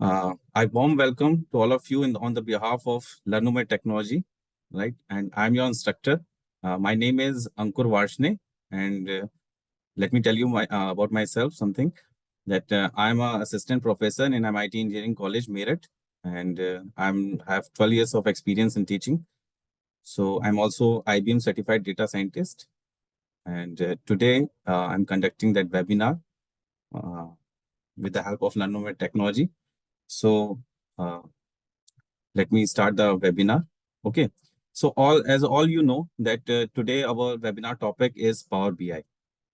I warm welcome to all of you on the behalf of Learnomate Technology, right? And I'm your instructor. My name is Ankur Varshne, and let me tell you about myself something that I'm an assistant professor in MIT Engineering College, Meerut, and I'm have 12 years of experience in teaching. So I'm also IBM certified data scientist, and today I'm conducting that webinar uh, with the help of Learnomate Technology. So uh, let me start the webinar. Okay. So all you know that today our webinar topic is Power BI,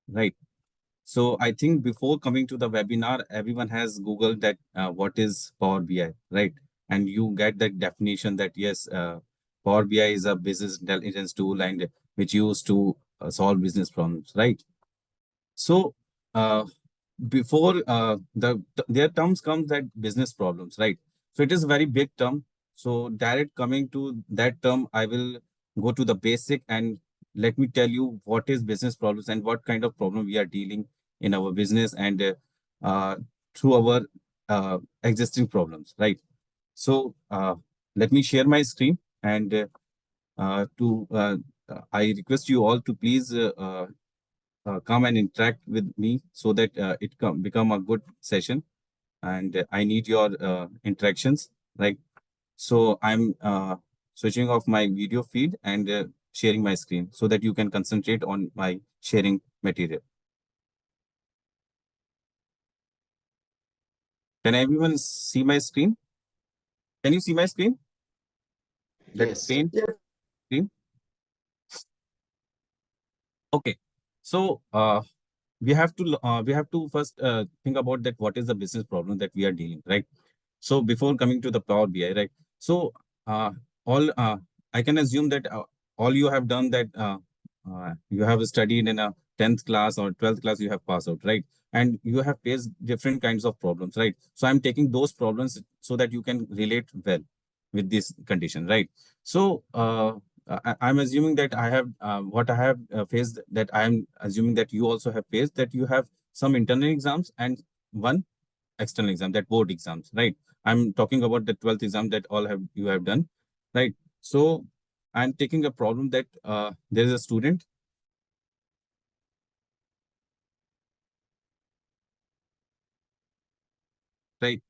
right? So I think before coming to the webinar, everyone has Googled that what is Power BI, right? And you get that definition that yes, Power BI is a business intelligence tool and which used to solve business problems, right? So uh, before their terms comes that business problems, right? So it is a very big term. So direct coming to that term, I will go to the basic and let me tell you what is business problems and what kind of problem we are dealing in our business and uh, through our existing problems, right? So let me share my screen and to I request you all to please come and interact with me so that it become a good session and I need your interactions, right? So I'm switching off my video feed and sharing my screen so that you can concentrate on my sharing material. Can everyone see my screen? Can you see my screen? That Yes. paint screen? Okay. So we have to first think about that what is the business problem that we are dealing, right? So before coming to the Power BI, right? So all I can assume that all you have done that you have studied in a 10th class or 12th class, you have passed out, right? And you have faced different kinds of problems, right? So I'm taking those problems so that you can relate well with this condition, right? So I'm assuming that I have what I have faced that I'm assuming that you also have faced that you have some internal exams and one external exam, that board exams, right? I'm talking about the 12th exam that all have you have done, right? So I'm taking a problem that there is a student, right?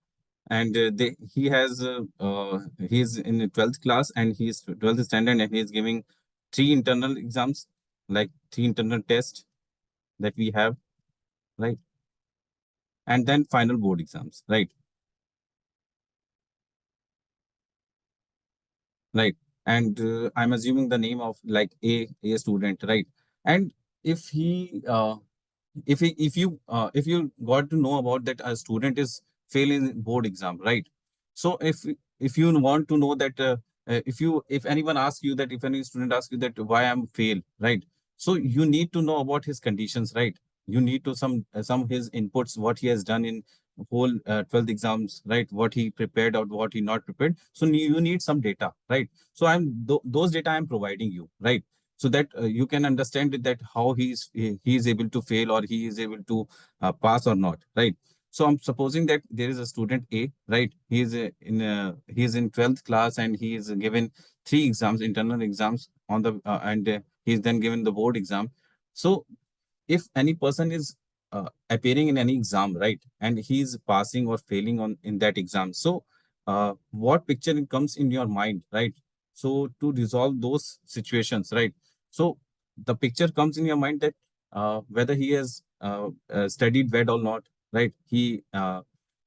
And he's in the 12th class and he's 12th standard and he's giving three internal exams, like three internal tests that we have, right? And then final board exams, right? Right. And I'm assuming the name of like a student, right? And if he if you got to know about that a student is failing board exam, right? So if you want to know that if anyone asks you that if any student asks you that why I'm fail, right? So you need to know about his conditions, right? You need to some his inputs, what he has done in whole 12th exams, right? What he prepared or what he not prepared. So you need some data, right? So those data I'm providing you, right? So that you can understand that how he is able to fail or he is able to pass or not, right? So I'm supposing that there is a student A, right? He is in 12th class and he is given three exams, internal exams on the and he's then given the board exam. So if any person is appearing in any exam, right, and he's passing or failing on in that exam, so what picture comes in your mind, right? So to resolve those situations, right? So the picture comes in your mind that whether he has studied well or not, right? He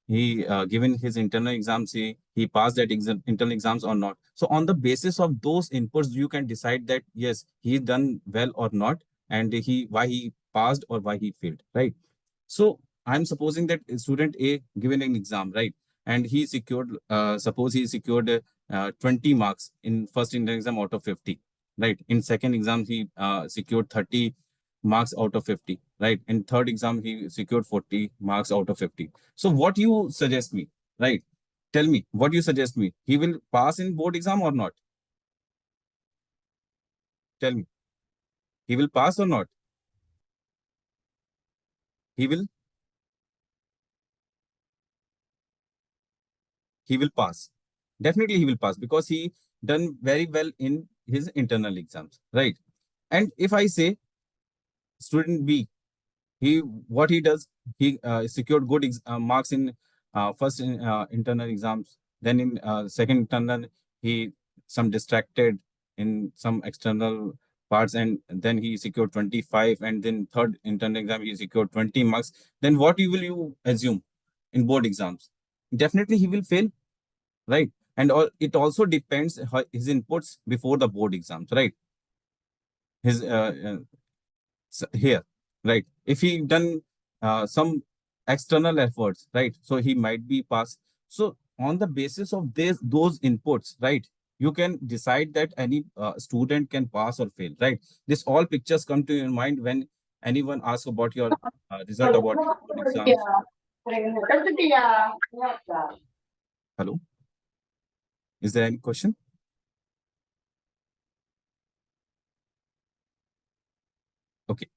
given his internal exams, he passed that internal exams or not. So on the basis of those inputs, you can decide that yes, he done well or not, and he why he passed or why he failed, right? So I'm supposing that student A given an exam, right? And he secured, suppose he secured 20 marks in first internal exam out of 50, right? In second exam, he secured 30 marks out of 50, right? In third exam, he secured 40 marks out of 50. So what you suggest me, right? Tell me what you suggest me. He will pass in board exam or not? Tell me. He will pass or not? He will he will pass. Definitely he will pass because he done very well in his internal exams, right? And if I say student B, he what he does, he secured good marks in first internal exams, then in second internal he some distracted in some external parts, and then he secured 25, and then third internal exam he secured 20 marks. Then what will you assume in board exams? Definitely he will fail, right? And it also depends his inputs before the board exams, right? His here, right? If he done some external efforts, right? So he might be passed. So on the basis of those inputs, right? You can decide that any student can pass or fail, right? This all pictures come to your mind when anyone asks about your result about your board exams. Hello, is there any question? Okay.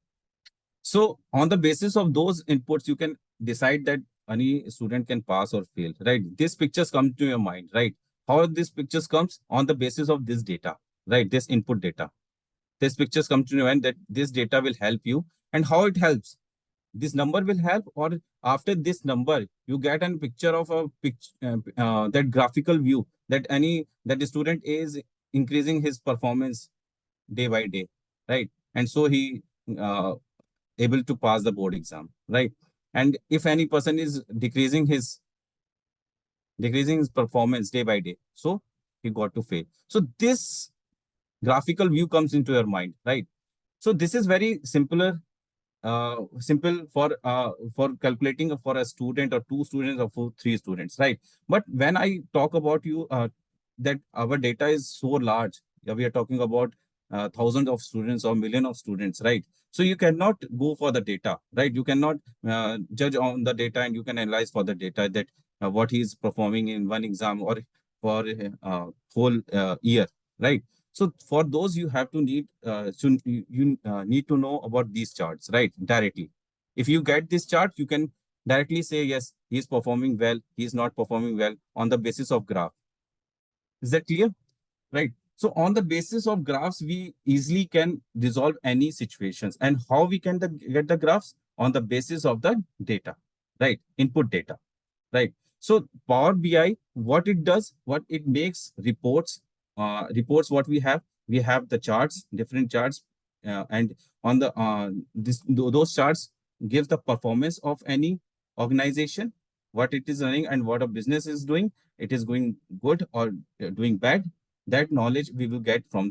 So on the basis of those inputs, you can decide that any student can pass or fail, right? These pictures come to your mind, right? How these pictures comes on the basis of this data, right? This input data. These pictures come to your mind that this data will help you, and how it helps. This number will help, or after this number, you get a picture of a picture, that graphical view that the student is increasing his performance day by day, right? And so he uh, able to pass the board exam, right? And if any person is decreasing his performance day by day, so he got to fail. So this graphical view comes into your mind, right? So this is very simple for calculating for a student or two students or for three students, right? But when I talk about you that our data is so large, yeah, we are talking about thousands of students or million of students, right? So you cannot go for the data, right? You cannot judge on the data, and you can analyze for the data that what he is performing in one exam or for whole year, right? So for those, you have to you need to know about these charts, right? Directly. If you get this chart, you can directly say, yes, he's performing well, he's not performing well on the basis of graph. Is that clear? Right. So on the basis of graphs, we easily can resolve any situations. And how we can get the graphs? On the basis of the data, right? Input data, right? So Power BI, what it does, what it makes reports, what we have the charts, different charts, and on the those charts gives the performance of any organization, what it is running and what a business is doing. It is going good or doing bad. That knowledge we will get from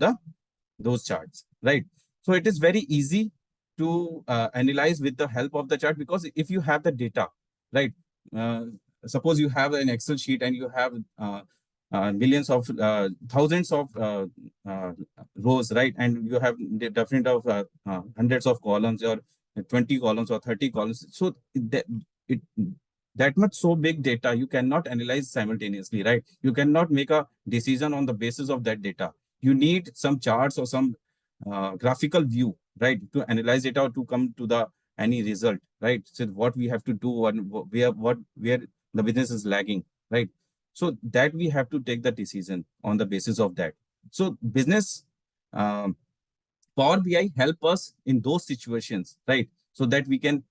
those charts, right? So it is very easy to analyze with the help of the chart, because if you have the data, right? Uh, Suppose you have an Excel sheet and you have millions of thousands of rows, right? And you have the different of hundreds of columns, or 20 columns or 30 columns. So it that much so big data you cannot analyze simultaneously, right? You cannot make a decision on the basis of that data. You need some charts or some graphical view, right, to analyze it out to come to the any result, right? So what we have to do and where the business is lagging, right? So that we have to take the decision on the basis of that. So business um, Power BI help us in those situations, right? So that we can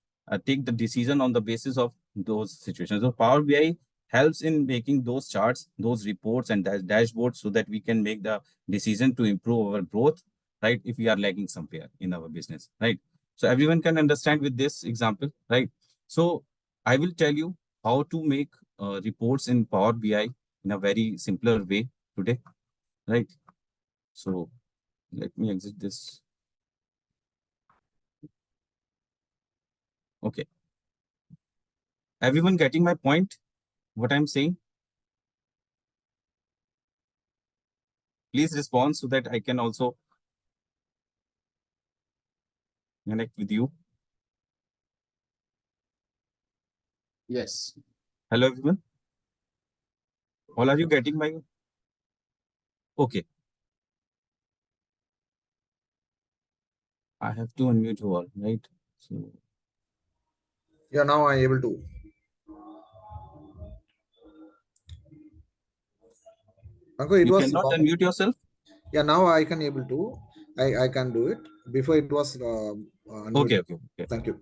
take the decision on the basis of those situations. So Power BI helps in making those charts, those reports and dashboards, so that we can make the decision to improve our growth, right? If we are lagging somewhere in our business, right? So everyone can understand with this example, right? So I will tell you how to make reports in Power BI in a very simpler way today, right? So let me exit this. Okay. Everyone getting my point? What I'm saying? Please respond so that I can also connect with you. Yes. Hello, everyone. All are you getting my? Okay. I have to unmute you all, right? So Yeah, now I'm able to. Ankur, it You was cannot long. unmute yourself? Yeah, now I can able to. I can do it. Before it was Okay, unmuted. okay, okay. Thank you.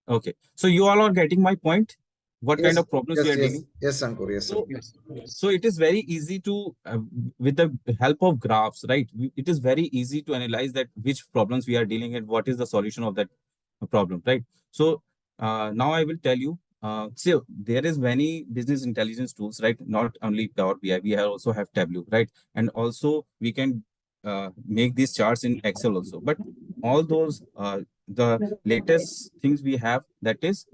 Okay. So you all are getting my point? What kind Yes, of problems we yes, are yes, dealing? yes, Ankur. Yes, So, Ankur. Yes, yes. so it is very easy to, with the help of graphs, right? It is very easy to analyze that which problems we are dealing and what is the solution of that problem, right? So now I will tell you. So there is many business intelligence tools, right? Not only Power BI, we also have Tableau, right? And also we can make these charts in Excel also. But all those the latest things we have, that is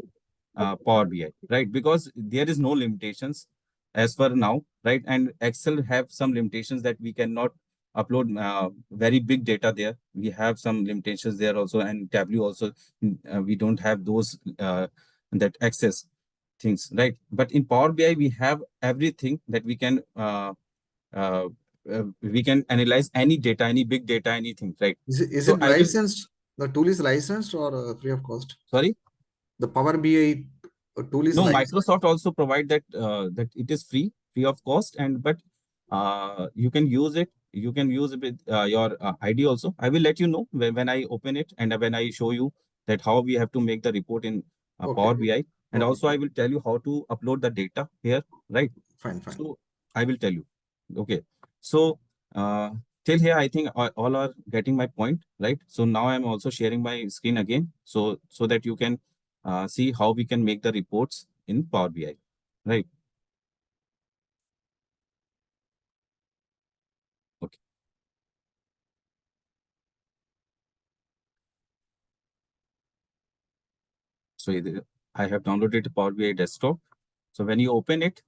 Power BI, right? Because there is no limitations as for now, right? And Excel have some limitations that we cannot upload very big data there. We have some limitations there also, and Tableau also, we don't have those that access things, right? But in Power BI, we have everything that uh, we can analyze any data, any big data, anything, right? Is So it I will, licensed? The tool is licensed or free of cost? sorry. The Power BI tool is No, licensed. Microsoft also provide that that it is free of cost, and but you can use it. You can use it with your ID also. I will let you know when I open it and when I show you that how we have to make the report in Okay, Power BI, and okay, also I will tell you how to upload the data here, right? fine, fine. So I will tell you. Okay. So uh, till here, I think all are getting my point, right? So now I'm also sharing my screen again, so that you can see how we can make the reports in Power BI, right? Okay. So I have downloaded Power BI desktop. So when you open it,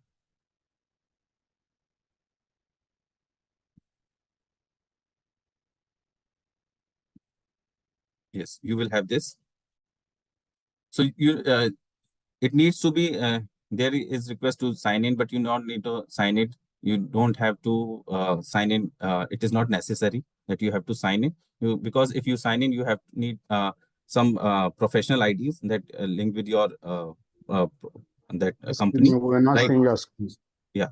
yes, you will have this. So it needs to be there is request to sign in, but you don't need to sign it. You don't have to sign in. It is not necessary that you have to sign in. Because if you sign in, you have need some professional IDs that link with your that Yes, company, we're not right? seeing your screen. Yeah,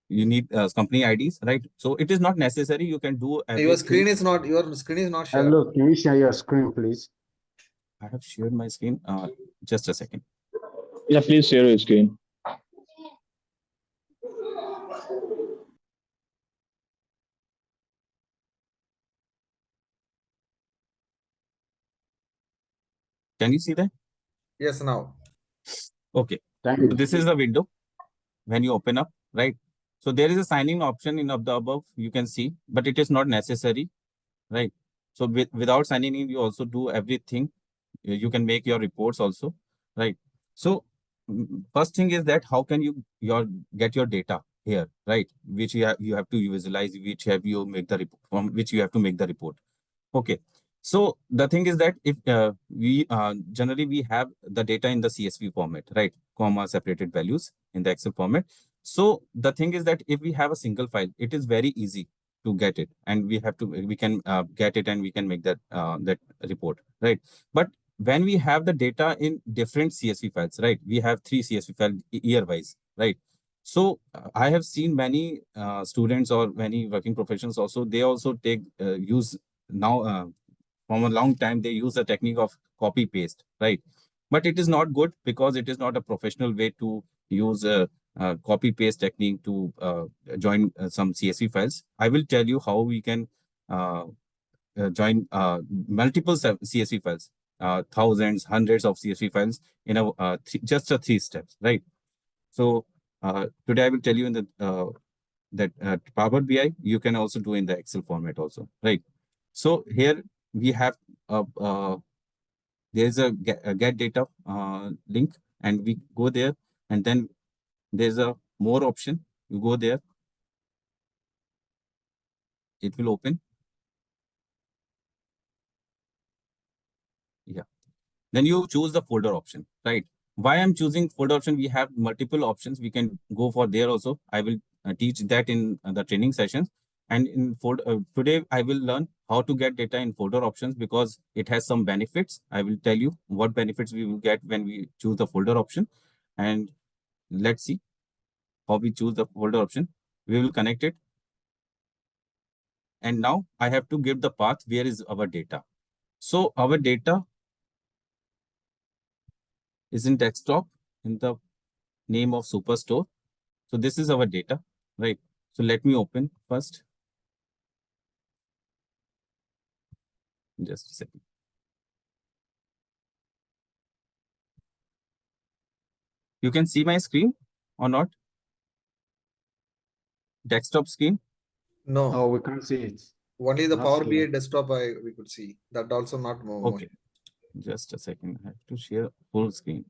you need company IDs, right? So it is not necessary. You can do Your everything. screen is not, your screen is not shared. Hello, can you share your screen, please? I have shared my screen. Just a second. Yeah, please share your screen. Can you see that? Yes, now. Okay. Thank So you. this is the window when you open up, right? So there is a sign in option in the above, you can see, but it is not necessary, right? So without signing in, you also do everything. You can make your reports also, right? So first thing is that how can you get your data here, right? Which you have to visualize, which have you make the report from which you have to make the report. Okay. So the thing is that if we generally we have the data in the CSV format, right? Comma separated values in the Excel format. So the thing is that if we have a single file, it is very easy to get it, and we can get it and we can make that report, right? But when we have the data in different CSV files, right? We have 3 CSV files year wise, right? So I have seen many students or many working professionals also, they also take use now from a long time they use the technique of copy paste, right? But it is not good because it is not a professional way to use a copy paste technique to join some CSV files. I will tell you how we can uh, join multiple CSV files, thousands, hundreds of CSV files in a just a 3 steps, right? So today I will tell you in the that Power BI, you can also do in the Excel format also, right? So here we have there's a get data link, and we go there, and then there's a more option. You go there, it will open. Yeah. Then you choose the folder option, right? Why I'm choosing folder option? We have multiple options. We can go for there also. I will teach that in the training sessions. And in folder today, I will learn how to get data in folder options because it has some benefits. I will tell you what benefits we will get when we choose the folder option. And let's see how we choose the folder option. We will connect it. And now I have to give the path where is our data. So our data is in desktop in the name of Superstore. So this is our data, right? So let me open first. Just a second. You can see my screen or not? Desktop screen? No, Oh, we can't see it. only the Not Power BI showing. desktop we could see. That also not more. Okay. Just a second. I have to share full screen.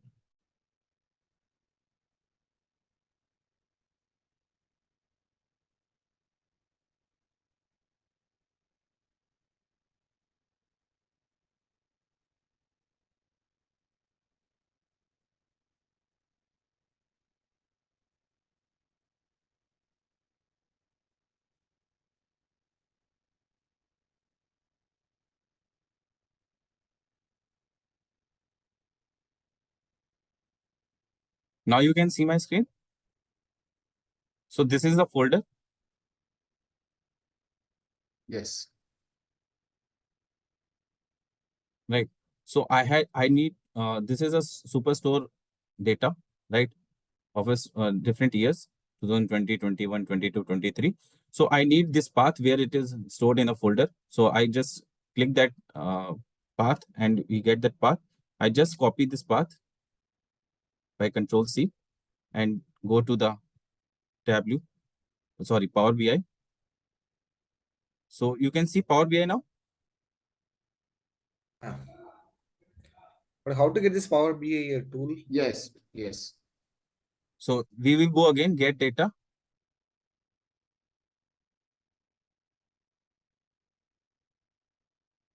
Now you can see my screen. So this is the folder. Yes. Right. So I need this is a Superstore data, right? Of different years, 2020, 21, 22, 23. So I need this path where it is stored in a folder. So I just click that path and we get that path. I just copy this path by Control C and go to the Power BI. So you can see Power BI now. But how to get this Power BI tool? Yes. Yes. So we will go again, get data.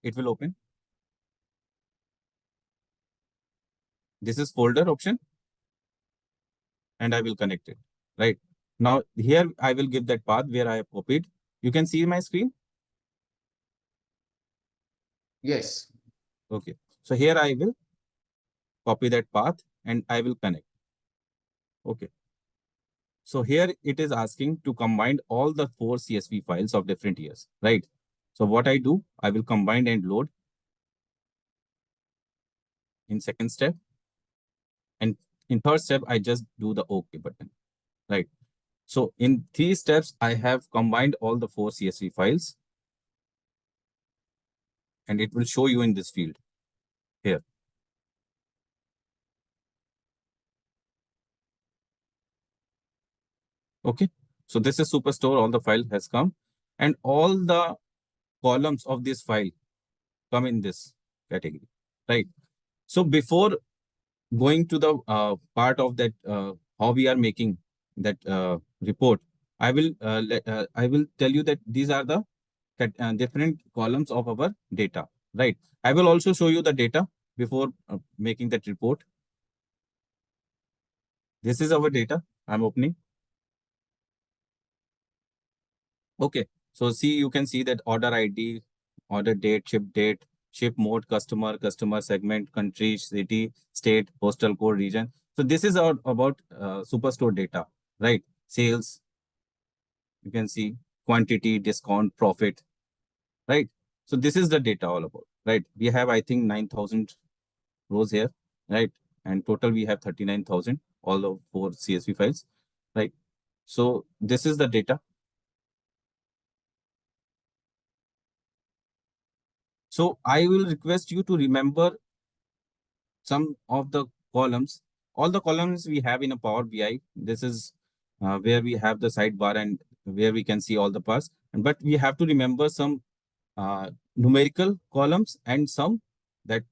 It will open. This is folder option and I will connect it, right? Now here I will give that path where I have copied. You can see my screen. Yes. Okay. So here I will copy that path and I will connect. Okay. So here it is asking to combine all the 4 CSV files of different years, right? So what I do, I will combine and load in second step. And in third step, I just do the OK button, right? So in 3 steps, I have combined all the 4 CSV files and it will show you in this field here. Okay. So this is Superstore, all the file has come and all the columns of this file come in this category, right? So before going to the part of that, how we are making that report, I will tell you that these are the different columns of our data, right? I will also show you the data before making that report. This is our data. I'm opening. Okay. So see, you can see that order ID, order date, ship mode, customer segment, country, city, state, postal code, region. So this is about Superstore data, right? Sales, you can see quantity, discount, profit, right? So this is the data all about, right? We have, I think, 9,000 rows here, right? And total we have 39,000, all of 4 CSV files, right? So this is the data. So I will request you to remember some of the columns. All the columns we have in a Power BI. This is where we have the sidebar and where we can see all the parts. But we have to remember some numerical columns and some that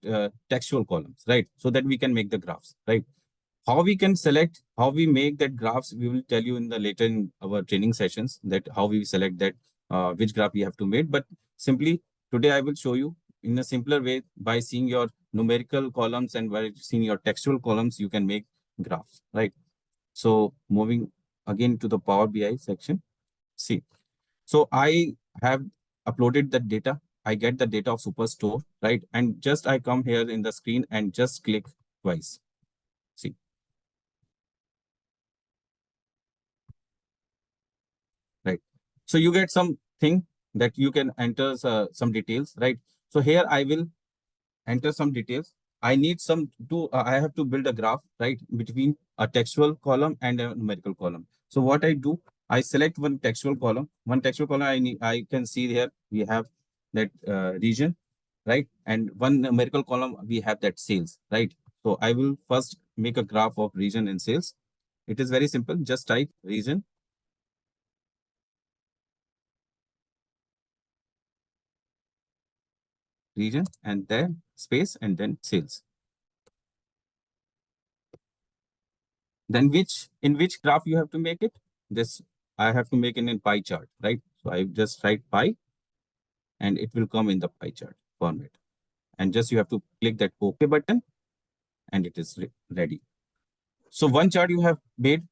textual columns, right? So that we can make the graphs, right? How we can select, how we make that graphs, we will tell you in the later in our training sessions that how we select that, which graph we have to make. But simply today I will show you in a simpler way by seeing your numerical columns and by seeing your textual columns, you can make graphs, right? So moving again to the Power BI section. See, so I have uploaded the data. I get the data of Superstore, right? And just I come here in the screen and just click twice. See. Right. So you get something that you can enter some details, right? So here I will enter some details. I need I have to build a graph, right, between a textual column and a numerical column. So what I do, I select one textual column. I can see here we have that region, right? And one numerical column, we have that sales, right? So I will first make a graph of region and sales. It is very simple. Just type region, and then space, and then sales. Then in which graph you have to make it? This I have to make it in pie chart, right? So I just write pie, and it will come in the pie chart format. And just you have to click that OK button, and it is ready. So one chart you have made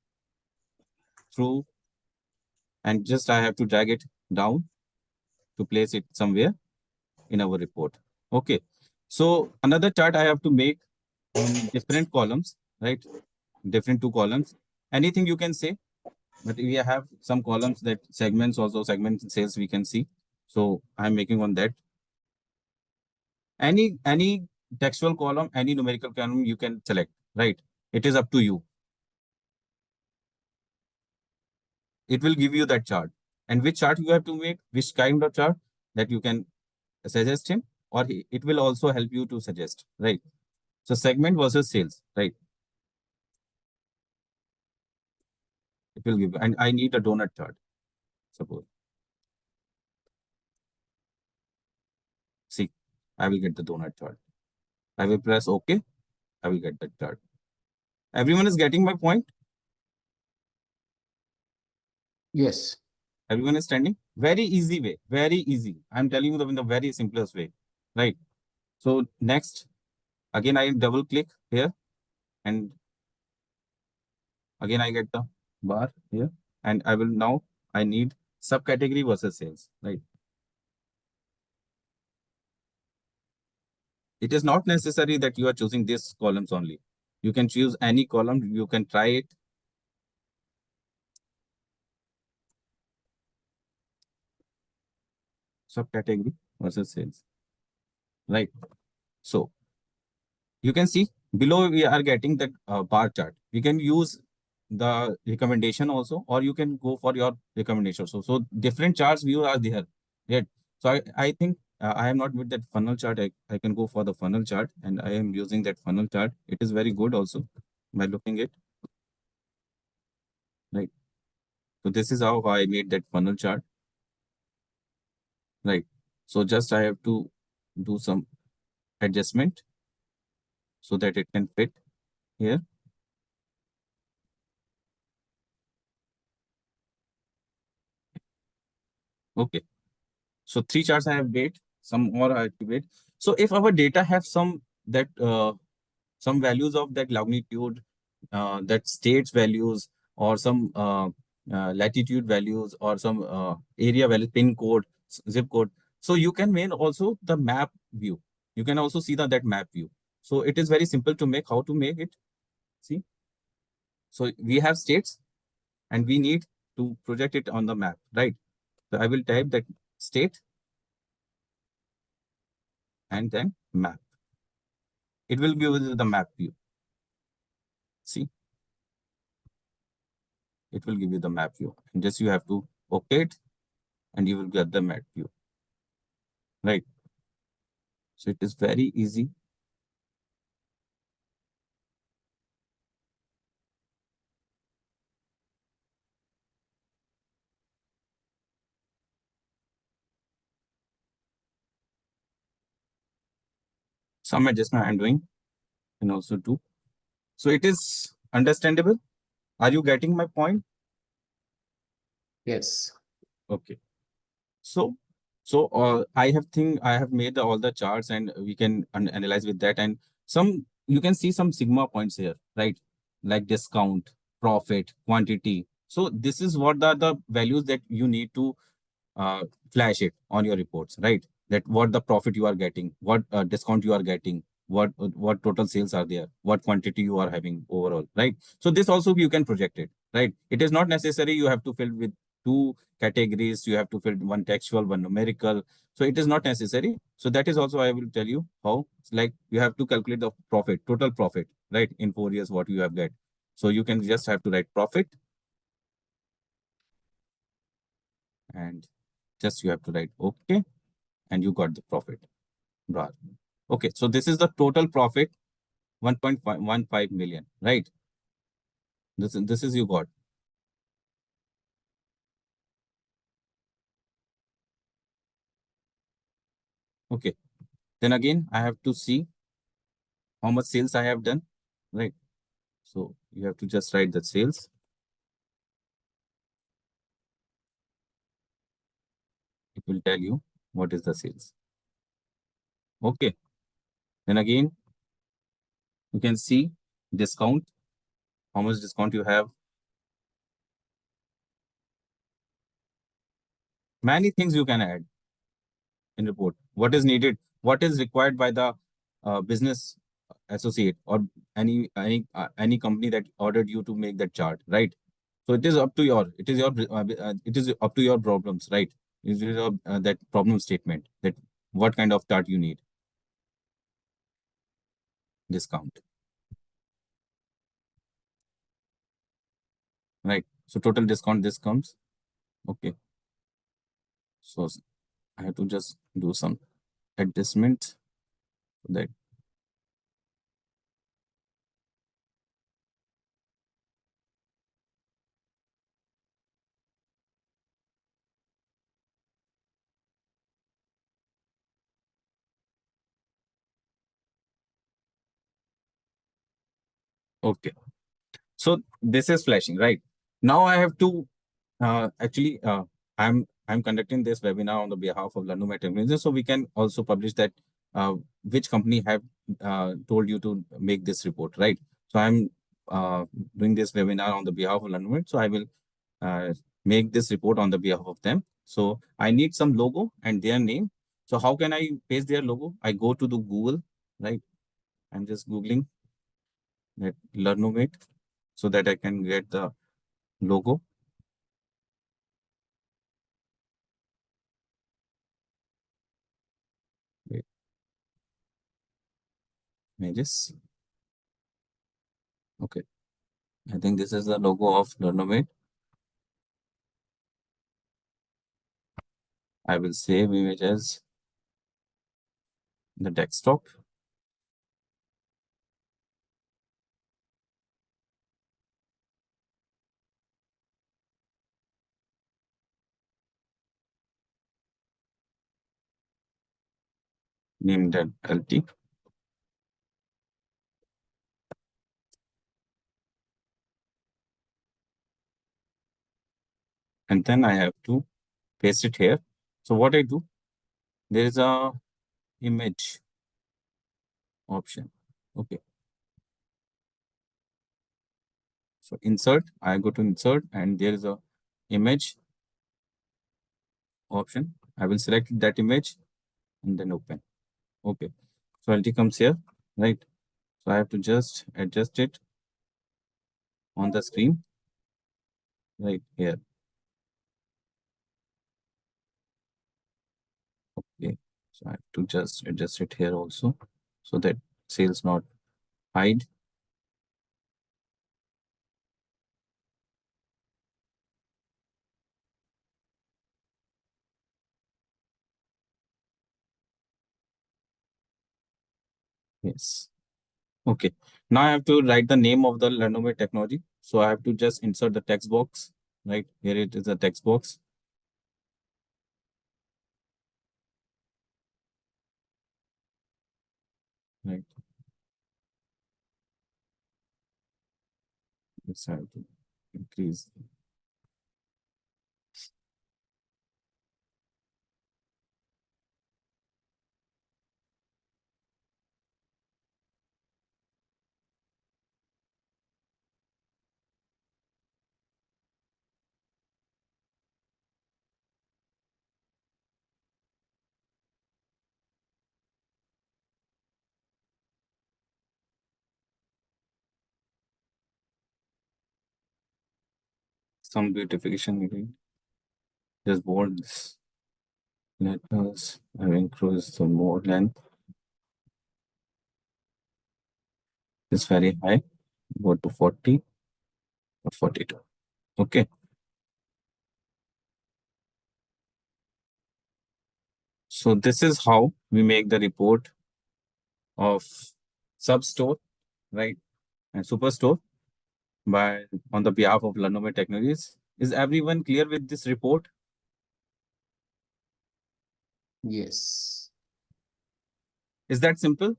through, and just I have to drag it down to place it somewhere in our report. Okay. So another chart I have to make on different columns, right? Different two columns. Anything you can say, but we have some columns that segments also, segment sales we can see. So I'm making on that. Any textual column, any numerical column you can select, right? It is up to you. It will give you that chart. And which chart you have to make, which kind of chart, that you can suggest him, or it will also help you to suggest, right? So segment versus sales, right? It will give, and I need a donut chart, suppose. See, I will get the donut chart. I will press OK. I will get that chart. Everyone is getting my point? Yes. Everyone is standing? Very easy way. Very easy. I'm telling you in the very simplest way, right? So next, again, I double click here, and again, I get the bar here, and I need subcategory versus sales, right? It is not necessary that you are choosing these columns only. You can choose any column. You can try it. Subcategory versus sales, right? So you can see below we are getting that bar chart. We can use the recommendation also, or you can go for your recommendation. So different charts view are there. Right? So I think I am not with that funnel chart. I can go for the funnel chart, and I am using that funnel chart. It is very good also by looking at, right? So this is how I made that funnel chart, right? So just I have to do some adjustment so that it can fit here. Okay. So three charts I have made, some more I have to wait. So if our data have some values of that longitude, that states values, or some latitude values, or some area value, pin code, zip code. So you can make also the map view. You can also see that map view. So it is very simple to make. How to make it? See. So we have states, and we need to project it on the map, right? So I will type that state, and then map. It will give you the map view. See, it will give you the map view. And just you have to OK it, and you will get the map view. Right. So it is very easy. Some adjustment I'm doing, and also do. So it is understandable. Are you getting my point? Yes. Okay. So I have made all the charts, and we can analyze with that. And you can see some sigma points here, right? Like discount, profit, quantity. So this is what the values that you need to flash it on your reports, right? That what the profit you are getting, what discount you are getting, what total sales are there, what quantity you are having overall, right? So this also you can project it, right? It is not necessary you have to fill with two categories. You have to fill one textual, one numerical. So it is not necessary. So that is also I will tell you how. It's like you have to calculate the profit, total profit, right? In 4 years, what you have get. So you can just have to write profit, and just you have to write okay, and you got the profit bar. Okay, so this is the total profit, 1.15 million, right? This is you got. Okay. Then again, I have to see how much sales I have done, right? So you have to just write the sales. It will tell you what is the sales. Okay. Then again, you can see discount, how much discount you have. Many things you can add in report. What is needed, what is required by the business associate or any company that ordered you to make that chart, right? So it is up to your, it is up to your problems, right? It is that problem statement, that what kind of chart you need. Discount, right? So total discount, this comes. Okay. So I have to just do some adjustment so that. Okay. So this is flashing, right? Now I have to actually I'm conducting this webinar on the behalf of Learnomate Technologies, so we can also publish that which company have told you to make this report, right? So I'm doing this webinar on the behalf of Learnomate, so I will make this report on the behalf of them. So I need some logo and their name. So how can I paste their logo? I go to the Google, right? I'm just Googling that Learnomate so that I can get the logo. Wait. Images. Okay. I think this is the logo of Learnomate. I will save image as the desktop. Name that LT. And then I have to paste it here. So what I do, there is a image option. Okay. So insert, I go to insert and there is a image option. I will select that image and then open. Okay. So LT comes here, right? So I have to just adjust it on the screen right here. Okay. So I have to just adjust it here also so that sales not hide. Yes. Okay. Now I have to write the name of the Learnomate technology. So I have to just insert the text box, right? Here it is a text box. Right. Yes, I have to increase. Some beautification needed. Just bold this. Let us increase the more length. It's very high. Go to 40 or 42. Okay. So this is how we make the report of substore, right, and superstore by on the behalf of Learnomate Technologies. Is everyone clear with this report? Yes. Is that simple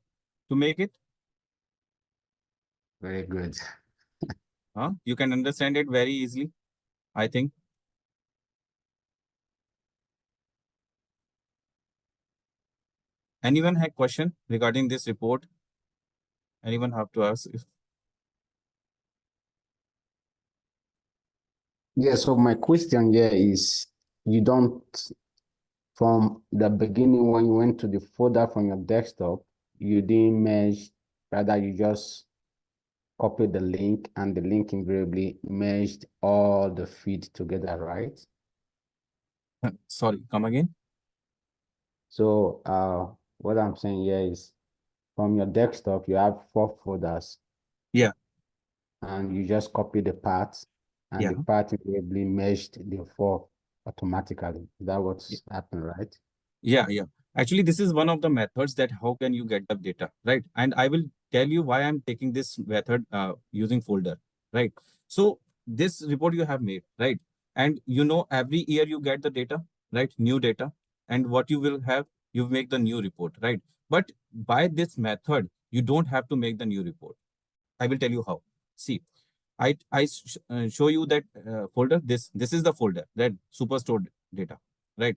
to make it? Very good. You can understand it very easily, I think. Anyone have question regarding this report? Anyone have to ask? Yeah, so my question here is, you don't, from the beginning when you went to the folder from your desktop, you didn't merge, rather you just copied the link and the link invariably merged all the feed together, right? Sorry, come again. So what I'm saying here is, from your desktop, you have 4 folders. Yeah. And you just copy the path, and the path invariably merged the 4 automatically. Is that what's happened, right? Yeah. Actually, this is one of the methods that how can you get the data, right? And I will tell you why I'm taking this method using folder, right? So this report you have made, right? And you know, every year you get the data, right? New data. And what you will have, you make the new report, right? But by this method, you don't have to make the new report. I will tell you how. See, I show you that folder. This is the folder, that superstore data, right?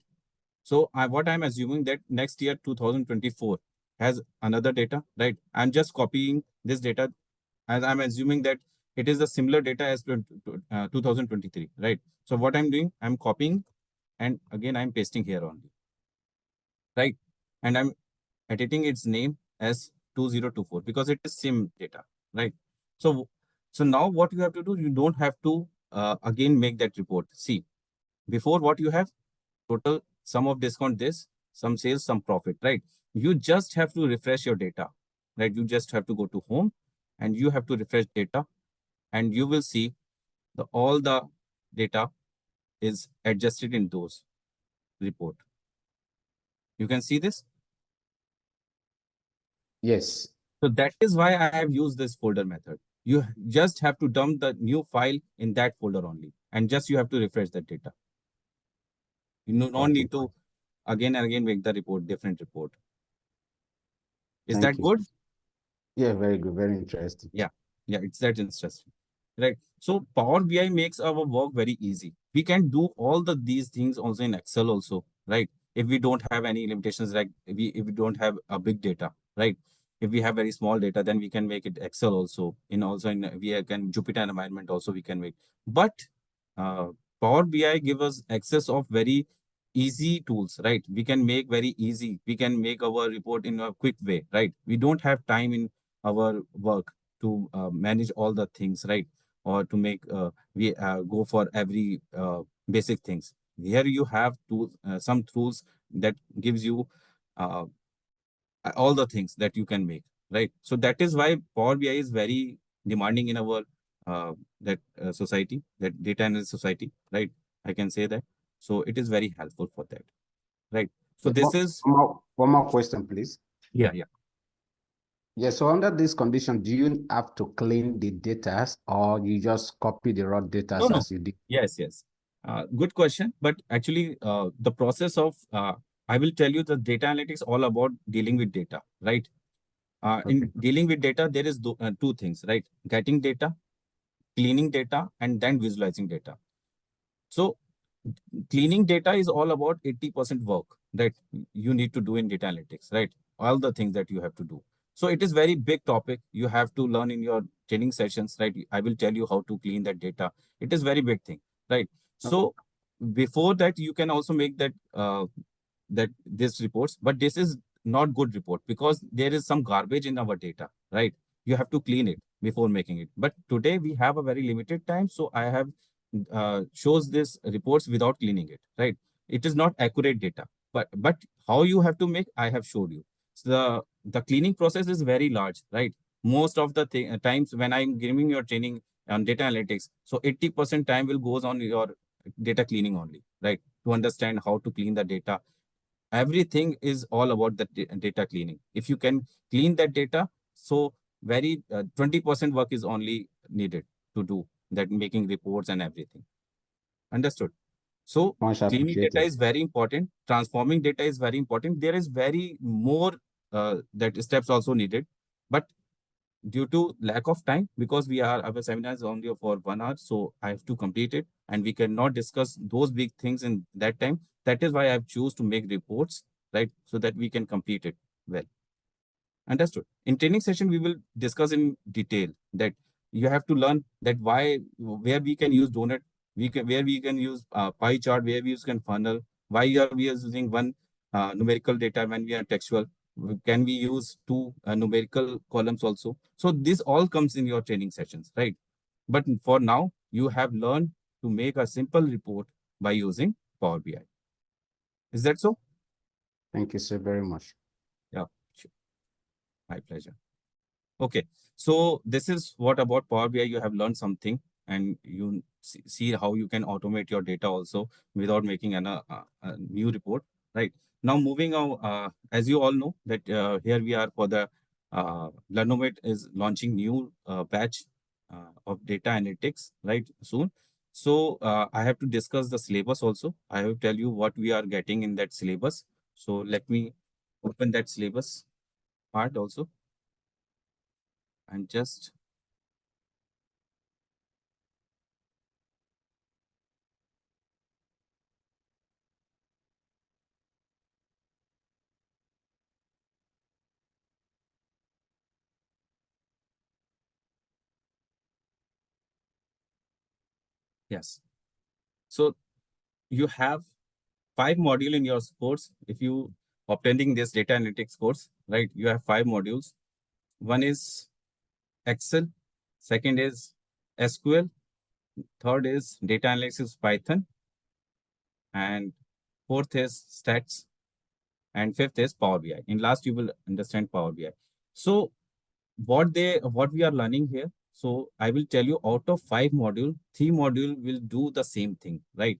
So what I'm assuming that next year 2024 has another data, right? I'm just copying this data as I'm assuming that it is the similar data as 2023, right? So what I'm doing, I'm copying and again I'm pasting here only, right? And I'm editing its name as 2024 because it is same data, right? So now what you have to do, you don't have to again make that report. See, before what you have, total sum of discount this, some sales, some profit, right? You just have to refresh your data, right? You just have to go to home and you have to refresh data and you will see all the data is adjusted in those report. You can see this. Yes. So that is why I have used this folder method. You just have to dump the new file in that folder only, and just you have to refresh that data. You don't need to again and again make the report, different report. Is that good? Yeah, very good. Very interesting. Yeah, it's that interesting, right? So Power BI makes our work very easy. We can do all these things also in Excel also, right? If we don't have any limitations, like if we don't have a big data, right? If we have very small data, then we can make it Excel also. We can Jupyter environment also we can make. But uh, Power BI give us access of very easy tools, right? We can make very easy. We can make our report in a quick way, right? We don't have time in our work to manage all the things, right? Or to make we go for every basic things. Here you have some tools that gives you uh, all the things that you can make, right? So that is why Power BI is very demanding in our society, that data analyst society, right? I can say that. So it is very helpful for that, right? So this is one more question, please. Yeah. Yeah, so under this condition, do you have to clean the data, or you just copy the raw data No. as you did? Yes. Good question. But actually, the process of, I will tell you the data analytics all about dealing with data, right? In dealing with data, there is two things, right? Getting data, cleaning data, and then visualizing data. So cleaning data is all about 80% work that you need to do in data analytics, right? All the things that you have to do. So it is very big topic. You have to learn in your training sessions, right? I will tell you how to clean that data. It is very big thing, right? So before that, you can also make that this reports, but this is not good report because there is some garbage in our data, right? You have to clean it before making it. But today we have a very limited time, so I have shows this reports without cleaning it, right? It is not accurate data, but how you have to make, I have showed you. So the cleaning process is very large, right? Most of the times when I'm giving your training on data analytics, so 80% time will goes on your data cleaning only, right? To understand how to clean the data. Everything is all about the data cleaning. If you can clean that data, so very 20% work is only needed to do that, making reports and everything. Understood? So Much cleaning data appreciated. is very important. Transforming data is very important. There is very more that steps also needed, but due to lack of time, because our seminar is only for 1 hour, so I have to complete it, and we cannot discuss those big things in that time. That is why I've choose to make reports, right, so that we can complete it well. Understood. In training session, we will discuss in detail that you have to learn that where we can use donut, where we can use pie chart, where we can funnel, why we are using one numerical data when we are textual. Can we use two numerical columns also? So this all comes in your training sessions, right? But for now, you have learned to make a simple report by using Power BI. Is that so? Thank you so very much. Yeah, sure. My pleasure. Okay, so this is what about Power BI. You have learned something, and you see how you can automate your data also without making a new report, right? Now moving on, as you all know that here we are for the Learnomate is launching new batch of data analytics, right, soon. So I have to discuss the syllabus also. I will tell you what we are getting in that syllabus. So let me open that syllabus part also. And just yes. So you have 5 modules in your course. If you obtaining this data analytics course, right? You have 5 modules. One is Excel, second is SQL, third is data analysis Python, and fourth is stats, and fifth is Power BI. In last, you will understand Power BI. So what we are learning here. So I will tell you, out of 5 modules, 3 modules will do the same thing, right?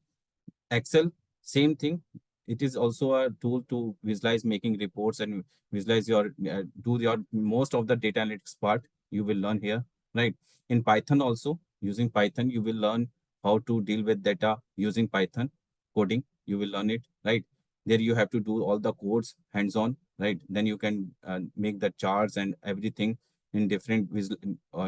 Excel, same thing. It is also a tool to visualize making reports and visualize your, do your most of the data analytics part you will learn here, right? In Python also, using Python, you will learn how to deal with data using Python coding. You will learn it, right? There you have to do all the codes hands-on, right? Then you can make the charts and everything in different,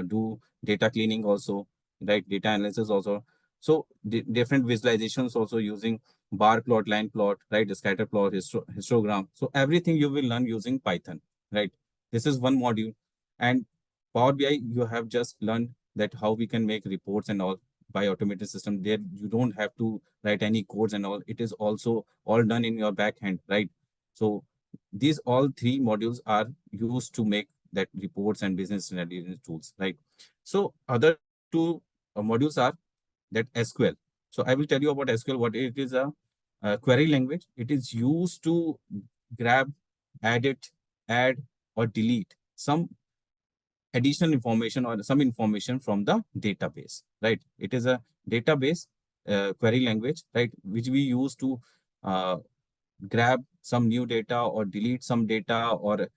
do data cleaning also, right? Data analysis also. So different visualizations also using bar plot, line plot, right? Scatter plot, histogram. So everything you will learn using Python, right? This is one module. And Power BI, you have just learned that how we can make reports and all by automated system. There you don't have to write any codes and all. It is also all done in your backhand, right? So these all 3 modules are used to make that reports and business intelligence tools, right? So other two modules are that SQL. So I will tell you about SQL. What it is, a query language. It is used to grab, edit, add, or delete some additional information or some information from the database, right? It is a database query language, right, which we use to uh, grab some new data or delete some data or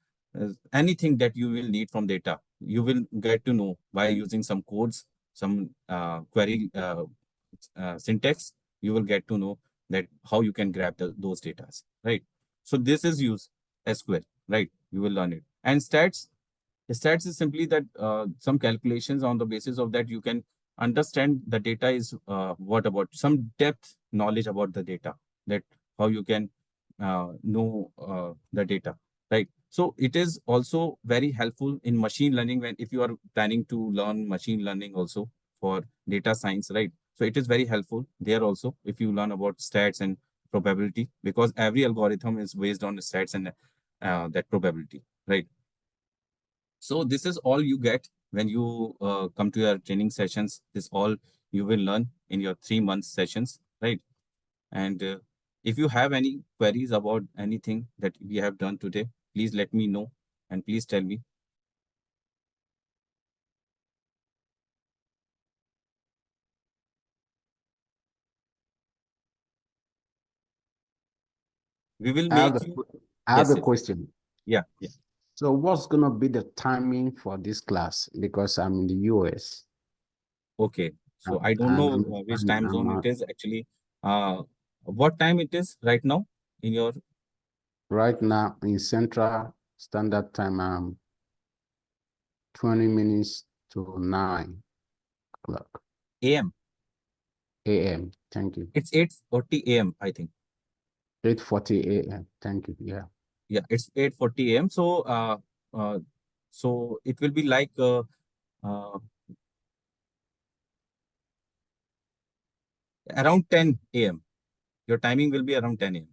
anything that you will need from data. You will get to know by using some codes, some query syntax. You will get to know that how you can grab those data, right? So this is use SQL, right? You will learn it. And stats is simply that some calculations on the basis of that you can understand the data is what about some depth knowledge about the data, that how you can know the data, right? So it is also very helpful in machine learning when if you are planning to learn machine learning also for data science, right? So it is very helpful there also if you learn about stats and probability, because every algorithm is based on the stats and that probability, right? So this is all you get when you come to your training sessions. This all you will learn in your 3 month sessions, right? And if you have any queries about anything that we have done today, please let me know and please tell me. We will I have make a, you. I have Yes, a yes. question. Yeah, yeah. So what's gonna be the timing for this class? Because I'm in the US. Okay. So I don't And know which time zone it is actually. What time it is right now in your right now in Central Standard Time. I'm 20 minutes to 9 o'clock AM? a.m. Thank you. It's 8:40 AM, I think. 8:40 a.m. Thank you. Yeah. Yeah, it's 8:40 AM. So it will be like uh, around 10 AM. Your timing will be around 10 AM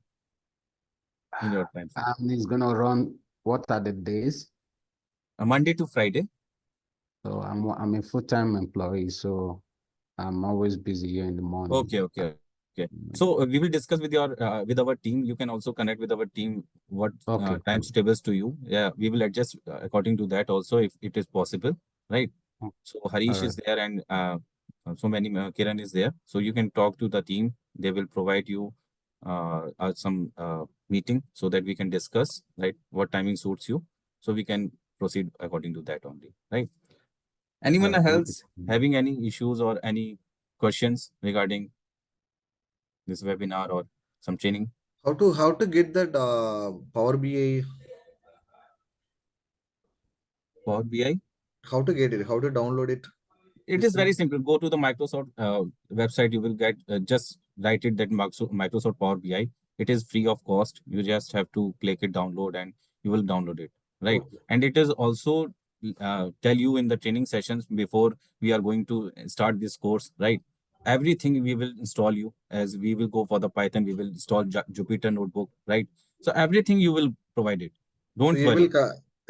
in your time zone. And it's gonna run. What are the days? Monday to Friday. So I'm a full-time employee, so I'm always busy here in the morning. Okay, okay, okay. So we will discuss with our team. You can also connect with our team what Okay. time suitables to you. Yeah, we will adjust according to that also if it is possible, right? So Harish is there and so many Kiran is there. So you can talk to the team. They will provide you some meeting so that we can discuss, right, what timing suits you. So we can proceed according to that only, right? Anyone else having any issues or any questions regarding this webinar or some training? How to get that Power BI? Power BI? How to get it? How to download it? It This is very thing? simple. Go to the Microsoft website. You will get just write it that Microsoft Power BI. It is free of cost. You just have to click it, download, and you will download it, right? Okay. And it is also tell you in the training sessions before we are going to start this course, right? Everything we will install you as we will go for the Python. We will install Jupyter Notebook, right? So everything you will provide it. So Don't worry.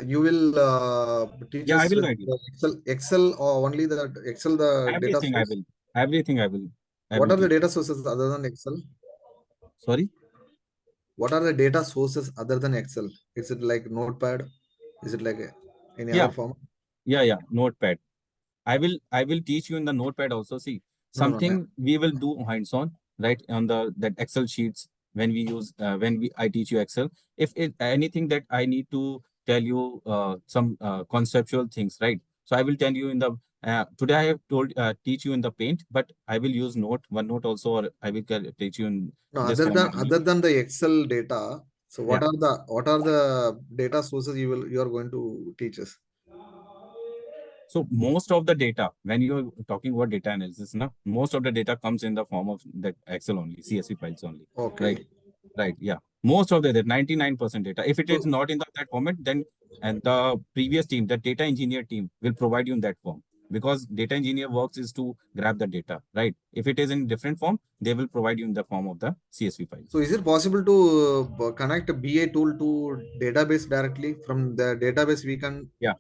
you will teach Yeah, I us will with guide you. the Excel or only the Excel the data Everything I source. will. Everything I What will are the teach. data sources other than Excel? Sorry? What are the data sources other than Excel? Is it like Notepad? Is it like any Yeah, other form? yeah. Notepad. I will teach you in the Notepad also. See, No. something we will do hands-on, right? On the that Excel sheets when we use I teach you Excel. If it anything that I need to tell you some conceptual things, right? So I will tell you in the today I have told teach you in the Paint, but I will use OneNote also, or I will teach you in No, this format only. other than the Excel data, so Yeah. what are the data sources you are going to teach us? So most of the data, when you're talking about data analysis, now most of the data comes in the form of that Excel only, CSV files only, right? Okay. Right. Yeah. Most of the 99% data. If it is So, not in that format, then and the previous team, the data engineer team, will provide you in that form because data engineer works is to grab the data, right? If it is in different form, they will provide you in the form of the CSV files. so is it possible to connect a BA tool to database directly from the database we can? Yeah,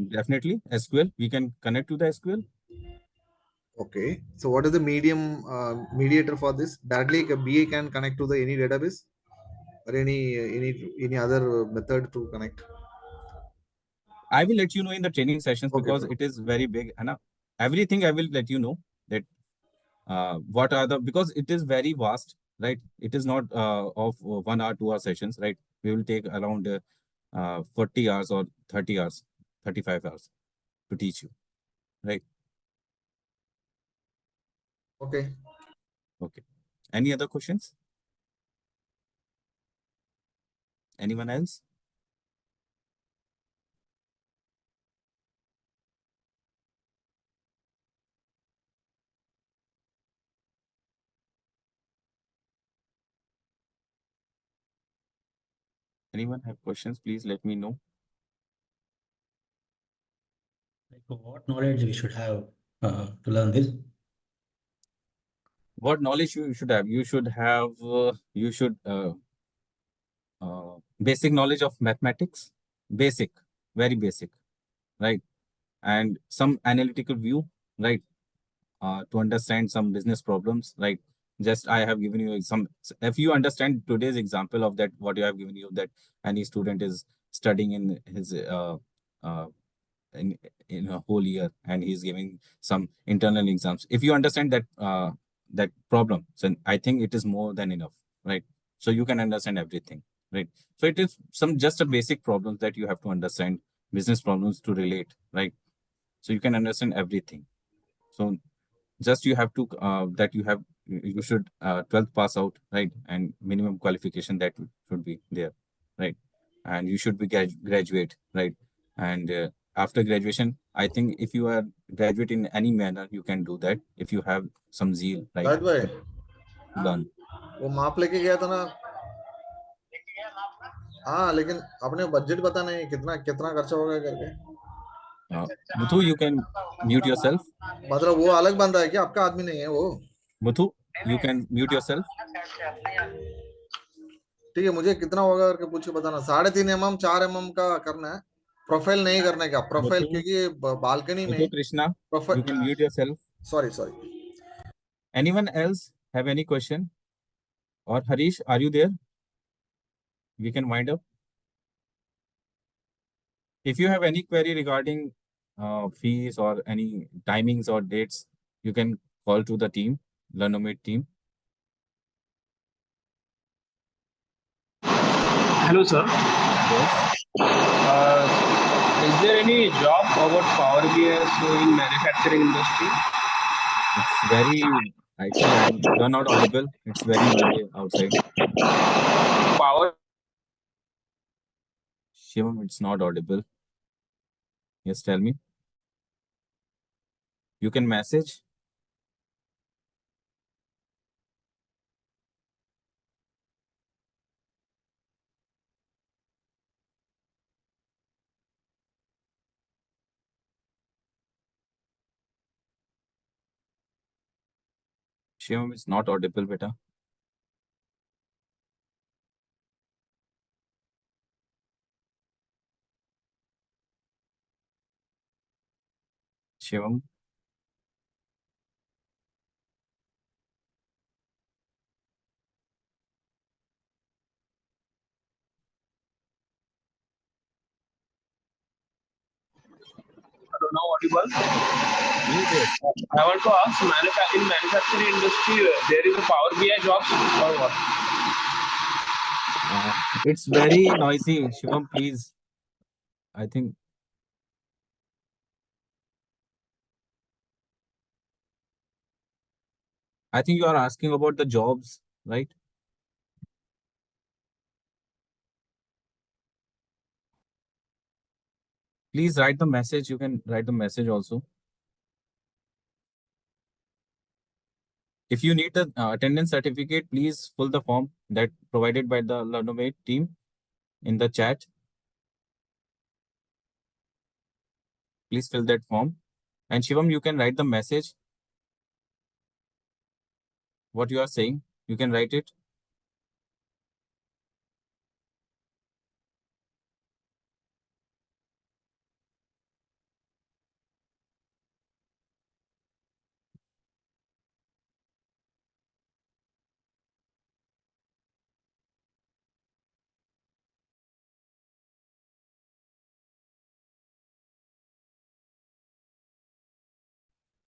definitely. SQL, we can connect to the SQL. Okay. So what is the mediator for this? Directly a BA can connect to the any database or any other method to connect. I will let you know in the training sessions Okay, because bro. it is very big. And everything I will let you know that what are the, because it is very vast, right? It is not of 1 hour, 2 hour sessions, right? We will take around 40 hours or 30 hours, 35 hours to teach you, right? Okay. Okay. Any other questions? Anyone else? Anyone have questions? Please let me know. Like what knowledge we should have to learn this? What knowledge you should have? You should have, basic knowledge of mathematics, basic, very basic, right? And some analytical view, right? to understand some business problems, right? Just I have given you some, if you understand today's example of that, what you have given you, that any student is studying in his uh, in in a whole year and he's giving some internal exams. If you understand that that problem, so I think it is more than enough, right? So you can understand everything, right? So it is some just a basic problems that you have to understand, business problems to relate, right? So you can understand everything. So just you have to that you have, you should 12th pass out, right? And minimum qualification that should be there, right? And you should be graduate, right? And after graduation, I think if you are graduate in any manner, you can do that if you have some zeal, right? शायद भाई To learn. वो माप लेके गया था ना। हाँ लेकिन अपने बजट पता नहीं कितना कितना खर्चा होगा करके। Muthu, you can mute yourself. मतलब वो अलग बंदा है क्या, आपका आदमी नहीं है वो? Muthu, you can mute yourself. ठीक है, मुझे कितना होगा करके पूछ के बताना। 3.5 mm 4 mm का करना है, प्रोफाइल नहीं करने का। प्रोफाइल Muthu, क्योंकि बालकनी में Muthu Krishna, profile. you can mute yourself. Sorry sorry. Anyone else have any question? Or Harish, are you there? We can wind up. If you have any query regarding fees or any timings or dates, you can call to the team, Learnomate team. Hello, sir. Yes, Is there any job about Power BI in manufacturing industry? it's very, actually, you're not audible. It's very noisy outside. Power. Shivam, it's not audible. Yes, tell me. You can message. Shivam, it's not audible, beta. Shivam. Now audible. Yes. I want to ask, in manufacturing industry, there is a Power BI jobs or what? It's very noisy. Shivam, please. I think you are asking about the jobs, right? Please write the message. You can write the message also. If you need the attendance certificate, please fill the form that provided by the Learnomate team in the chat. Please fill that form. And Shivam, you can write the message. What you are saying, you can write it.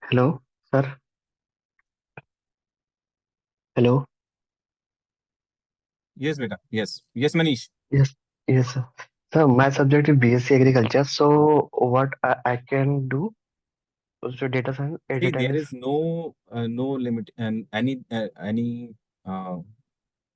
Hello, sir. Hello. Yes, beta. Yes. Yes, Manish. Yes, yes, sir. Sir, my subject is BSc Agriculture. So, what I can do? So, data science, See, data there analyst. is no limit and any uh,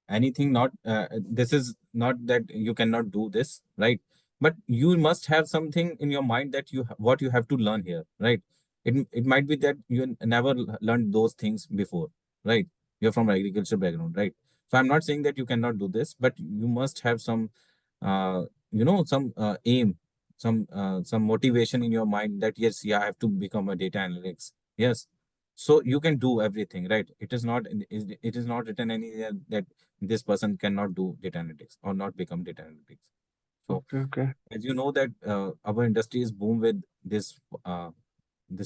anything not this is not that you cannot do this, right? But you must have something in your mind that what you have to learn here, right? It might be that you never learned those things before, right? You're from agriculture background, right? So I'm not saying that you cannot do this, but you must have some some aim, some motivation in your mind that yes, yeah, I have to become a data analytics. Yes, so you can do everything, right? It is not written anywhere that this person cannot do data analytics or not become data analytics. So Okay, okay. as you know that our industry is boom with this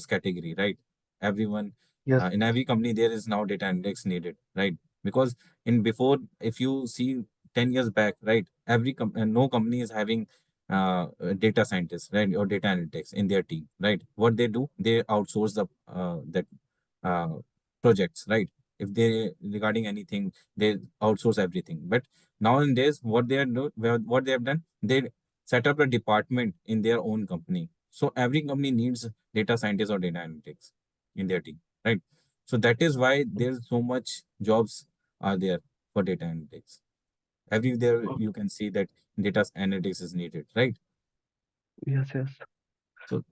category, right? Everyone Yes. In every company, there is now data analytics needed, right? Because in before, if you see 10 years back, right, no company is having data scientists, right, or data analytics in their team, right? What they do, they outsource the that uh, projects, right? If they regarding anything, they outsource everything. But nowadays, what they have done, they set up a department in their own company. So every company needs data scientists or data analytics in their team, right? So that is why there's so much jobs are there for data analytics. Everywhere you can see that data analytics is needed, right? Yes. Yes. So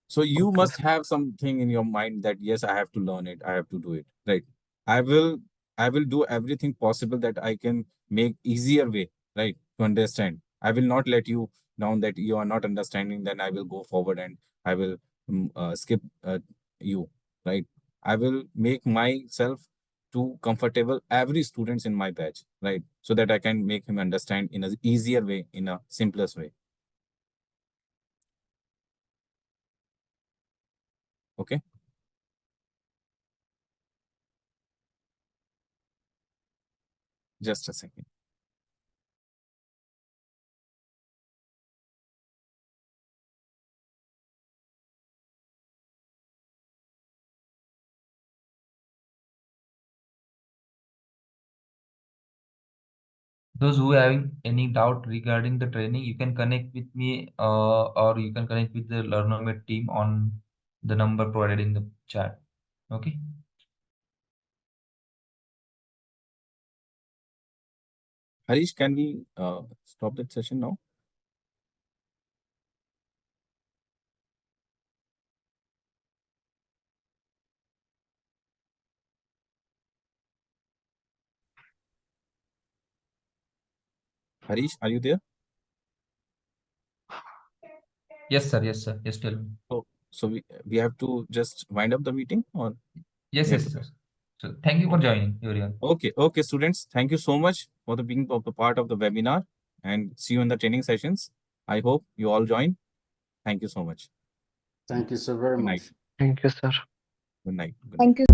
so you Okay. must have something in your mind that yes, I have to learn it, I have to do it, right? I will I will do everything possible that I can make easier way, right, to understand. I will not let you down that you are not understanding, then I will go forward and I will skip you, right? I will make myself too comfortable every students in my batch, right? So that I can make him understand in an easier way, in a simplest way. Okay. Just a second. Those who having any doubt regarding the training, you can connect with me or you can connect with the Learnomate team on the number provided in the chat. Okay. Harish, can we stop that session now? Harish, are you there? Yes, sir. Yes, sir. Yes, tell me. So we have to just wind up the meeting, or Yes, we have yes, to? sir. So thank you for joining, everyone. Okay, students. Thank you so much for the being of the part of the webinar, and see you in the training sessions. I hope you all join. Thank you so much. Thank you so very Good night. much. Thank you, sir. Good night. Thank you.